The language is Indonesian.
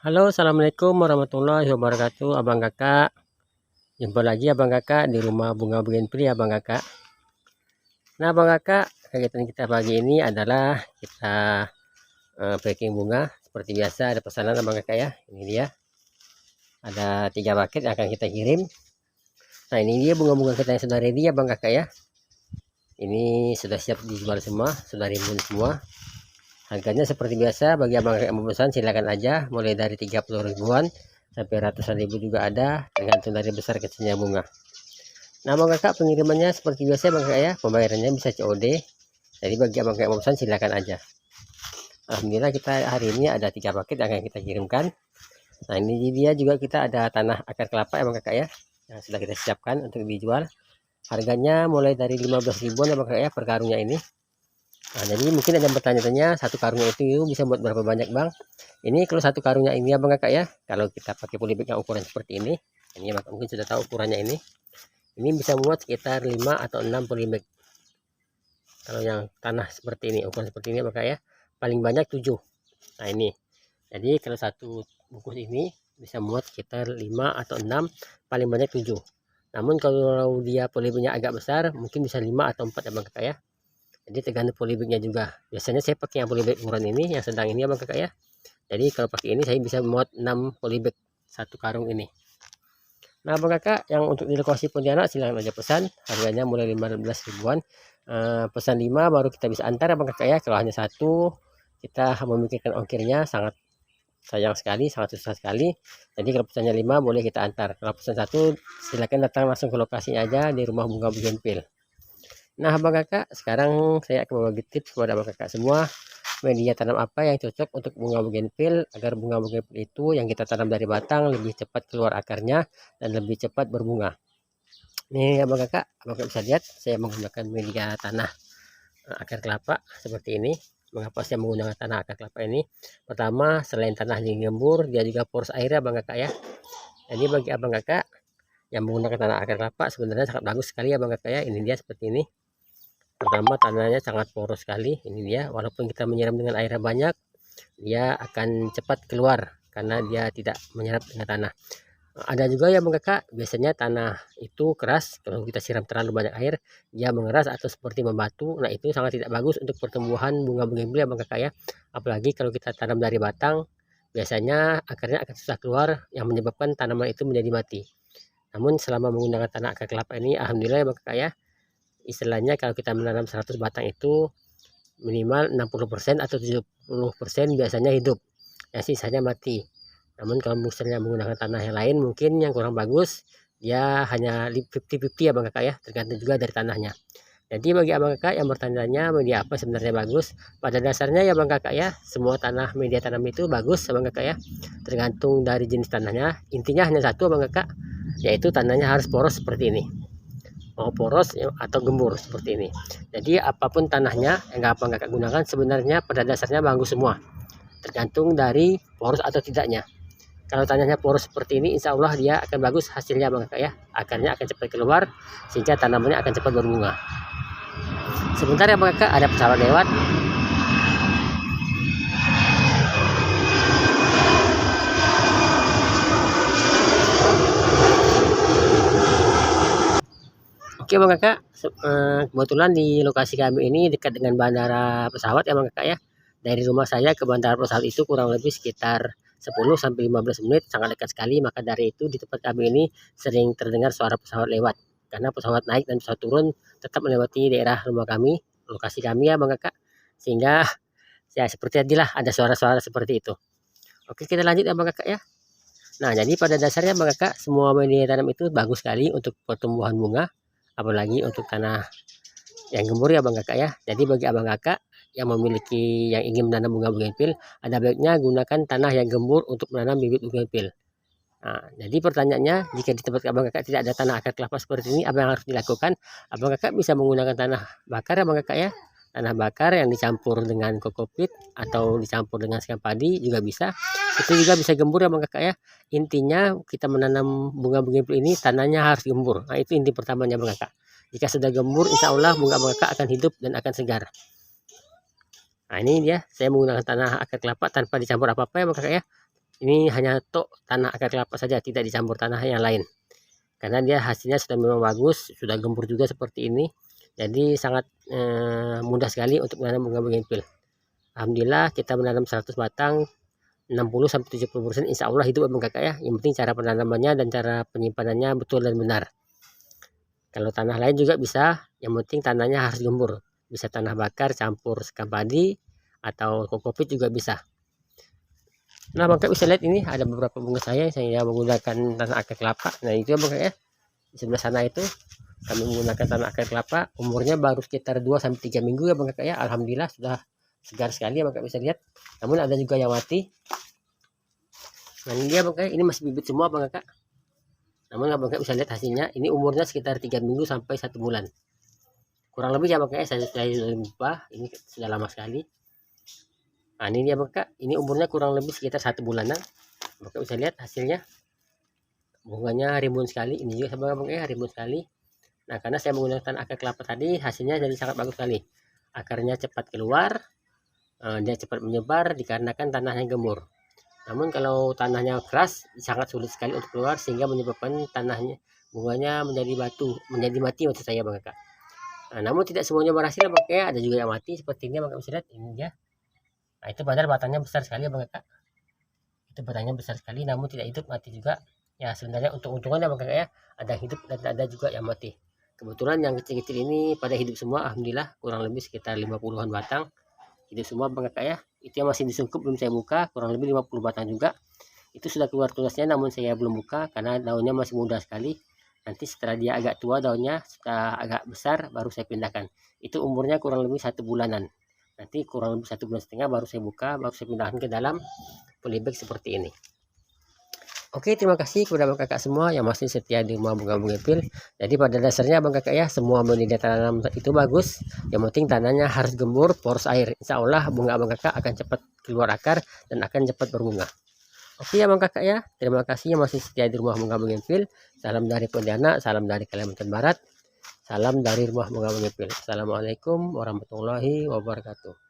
Halo, assalamualaikum warahmatullahi wabarakatuh, abang kakak. Jumpa lagi abang kakak di rumah bunga bougainvillea abang kakak. Nah abang kakak, kegiatan kita pagi ini adalah kita packing bunga. Seperti biasa ada pesanan abang kakak ya. Ini dia, ada 3 paket yang akan kita kirim. Nah ini dia bunga-bunga kita yang sudah ready ya abang kakak ya. Ini sudah siap dijual semua, sudah rimbun semua. Harganya seperti biasa, bagi abang kakak yang mau pesan silakan aja, mulai dari 30 ribuan sampai ratusan ribu juga ada, tergantung dari besar kecilnya bunga. Nah abang kakak, pengirimannya seperti biasa abang kakak ya, pembayarannya bisa COD. Jadi bagi abang kakak yang mau pesan silakan aja. Alhamdulillah kita hari ini ada 3 paket yang akan kita kirimkan. Nah ini dia juga, kita ada tanah akar kelapa abang kakak ya, yang sudah kita siapkan untuk dijual. Harganya mulai dari 15 ribuan abang kakak ya per karungnya ini. Nah jadi mungkin ada yang bertanya-tanya, satu karungnya itu bisa buat berapa banyak bang? Ini kalau satu karungnya ini abang kakak ya, kalau kita pakai polybag yang ukuran seperti ini abang mungkin sudah tahu ukurannya ini bisa muat sekitar 5 atau 6 polybag. Kalau yang tanah seperti ini, ukuran seperti ini abang kakak ya, paling banyak 7. Nah ini, jadi kalau satu bungkus ini bisa muat sekitar 5 atau 6, paling banyak 7. Namun kalau dia polybagnya agak besar, mungkin bisa 5 atau 4 abang kakak ya. Jadi tergantung polybagnya juga. Biasanya saya pakai yang polybag ukuran ini, yang sedang ini abang kakak ya. Jadi kalau pakai ini saya bisa muat 6 polybag satu karung ini. Nah abang kakak yang untuk di lokasi Pontianak silahkan aja pesan, harganya mulai 15 ribuan. Pesan 5 baru kita bisa antar abang kakak ya. Kalau hanya satu kita memikirkan ongkirnya, sangat sayang sekali, sangat susah sekali. Jadi kalau pesannya 5 boleh kita antar. Kalau pesan satu silakan datang langsung ke lokasinya aja di rumah bunga bougainvillea. Nah abang kakak, sekarang saya akan berbagi tips kepada abang kakak semua, media tanam apa yang cocok untuk bunga bougainvillea, agar bunga bougainvillea itu yang kita tanam dari batang lebih cepat keluar akarnya dan lebih cepat berbunga. Nih abang kakak bisa lihat saya menggunakan media tanah akar kelapa seperti ini. Mengapa saya menggunakan tanah akar kelapa ini? Pertama, selain tanahnya gembur, dia juga poros airnya abang kakak ya. Jadi bagi abang kakak yang menggunakan tanah akar kelapa sebenarnya sangat bagus sekali abang kakak ya. Ini dia seperti ini. Pertama, tanahnya sangat poros sekali. Ini dia, walaupun kita menyiram dengan air banyak, dia akan cepat keluar karena dia tidak menyerap dengan tanah. Ada juga ya bang kakak, biasanya tanah itu keras, kalau kita siram terlalu banyak air dia mengeras atau seperti membatu. Nah itu sangat tidak bagus untuk pertumbuhan bunga bougainvillea bang kakak ya. Apalagi kalau kita tanam dari batang, biasanya akarnya akan susah keluar, yang menyebabkan tanaman itu menjadi mati. Namun selama menggunakan tanah akar kelapa ini, alhamdulillah ya bang kakak ya, istilahnya kalau kita menanam 100 batang itu minimal 60% atau 70% biasanya hidup, ya sisanya mati. Namun kalau misalnya menggunakan tanah yang lain mungkin yang kurang bagus, dia hanya 50-50 ya bang kakak ya, tergantung juga dari tanahnya. Jadi bagi abang kakak yang bertanya media apa sebenarnya bagus, pada dasarnya ya bang kakak ya, semua tanah media tanam itu bagus bang kakak ya, tergantung dari jenis tanahnya. Intinya hanya satu bang kakak, yaitu tanahnya harus poros seperti ini, mau poros atau gembur seperti ini. Jadi apapun tanahnya yang abang kakak gunakan sebenarnya pada dasarnya bagus semua, tergantung dari poros atau tidaknya. Kalau tanahnya poros seperti ini, insya Allah dia akan bagus hasilnya bang kakak ya, akarnya akan cepat keluar sehingga tanamannya akan cepat berbunga. Sebentar ya bang kakak, ada pesawat lewat. Oke bang kakak, kebetulan di lokasi kami ini dekat dengan bandara pesawat ya bang kakak ya. Dari rumah saya ke bandara pesawat itu kurang lebih sekitar 10-15 menit, sangat dekat sekali. Maka dari itu di tempat kami ini sering terdengar suara pesawat lewat, karena pesawat naik dan pesawat turun tetap melewati daerah rumah kami, lokasi kami ya bang kakak. Sehingga ya seperti tadilah ada suara-suara seperti itu. Oke kita lanjut ya bang kakak ya. Nah jadi pada dasarnya bang kakak, semua media tanam itu bagus sekali untuk pertumbuhan bunga, apalagi untuk tanah yang gembur ya bang kakak ya. Jadi bagi abang kakak yang memiliki, yang ingin menanam bunga bougainvillea, ada baiknya gunakan tanah yang gembur untuk menanam bibit bougainvillea. Nah, jadi pertanyaannya, jika di tempat abang kakak tidak ada tanah akar kelapa seperti ini, apa yang harus dilakukan? Abang kakak bisa menggunakan tanah bakar ya bang kakak ya. Tanah bakar yang dicampur dengan kokopit atau dicampur dengan sekam padi juga bisa. Itu juga bisa gembur ya bang kakak ya. Intinya kita menanam bunga bougainvillea ini tanahnya harus gembur. Nah itu inti pertamanya bang kakak. Jika sudah gembur, insya Allah bunga abang kakak akan hidup dan akan segar. Nah ini dia, saya menggunakan tanah akar kelapa tanpa dicampur apa-apa ya bang kakak ya. Ini hanya tok tanah akar kelapa saja, tidak dicampur tanah yang lain. Karena dia hasilnya sudah memang bagus, sudah gembur juga seperti ini. Jadi sangat mudah sekali untuk menanam bunga bougainville. Alhamdulillah kita menanam 100 batang, 60-70% insya Allah hidup abang kakak ya. Yang penting cara penanamannya dan cara penyimpanannya betul dan benar. Kalau tanah lain juga bisa, yang penting tanahnya harus gembur. Bisa tanah bakar campur sekam padi atau kokopit juga bisa. Nah bang kakak bisa lihat ini ada beberapa bunga saya yang saya menggunakan tanah akar kelapa. Nah itu ya bang kakak ya, di sebelah sana itu kami menggunakan tanah akar kelapa. Umurnya baru sekitar 2-3 minggu ya bang kakak ya. Alhamdulillah sudah segar sekali ya bang kakak bisa lihat. Namun ada juga yang mati. Nah ini dia bang kakak, ini masih bibit semua bang kakak. Namun abang kakak bisa lihat hasilnya, ini umurnya sekitar 3 minggu sampai 1 bulan. Kurang lebih ya bang kakak, saya lupa, ini sudah lama sekali. Nah ini dia bang kakak, ini umurnya kurang lebih sekitar 1 bulanan. Bang kakak bisa lihat hasilnya. Bunganya rimbun sekali, ini juga bang kakak rimbun sekali. Nah karena saya menggunakan akar kelapa tadi, hasilnya jadi sangat bagus sekali. Akarnya cepat keluar, dia cepat menyebar dikarenakan tanahnya gembur. Namun kalau tanahnya keras sangat sulit sekali untuk keluar sehingga menyebabkan tanahnya bunganya menjadi batu, menjadi mati maksud saya bang kakak. Nah, namun tidak semuanya berhasil bang kakak, ada juga yang mati seperti ini bang kakak bisa lihat ini dia. Nah itu padahal batangnya besar sekali bang kakak. Itu batangnya besar sekali namun tidak hidup, mati juga. Ya sebenarnya untung-untungannya bang kakak ya, ada hidup dan ada juga yang mati. Kebetulan yang kecil-kecil ini pada hidup semua, alhamdulillah kurang lebih sekitar 50-an batang. Hidup semua bang kakak ya. Itu yang masih disungkup belum saya buka, kurang lebih 50 batang juga. Itu sudah keluar tulasnya namun saya belum buka karena daunnya masih muda sekali. Nanti setelah dia agak tua daunnya sudah agak besar baru saya pindahkan. Itu umurnya kurang lebih 1 bulanan. Nanti kurang lebih 1,5 bulan baru saya buka, baru saya pindahkan ke dalam polybag seperti ini. Oke, terima kasih kepada abang kakak semua yang masih setia di rumah bunga bougainville. Jadi pada dasarnya abang kakak ya, semua media tanam itu bagus. Yang penting tanahnya harus gembur, poros air. Insya Allah bunga abang kakak akan cepat keluar akar dan akan cepat berbunga. Oke ya bang kakak ya, terima kasih yang masih setia di rumah bunga bougainville. Salam dari Pontianak, salam dari Kalimantan Barat, salam dari rumah bunga bougainville. Assalamualaikum warahmatullahi wabarakatuh.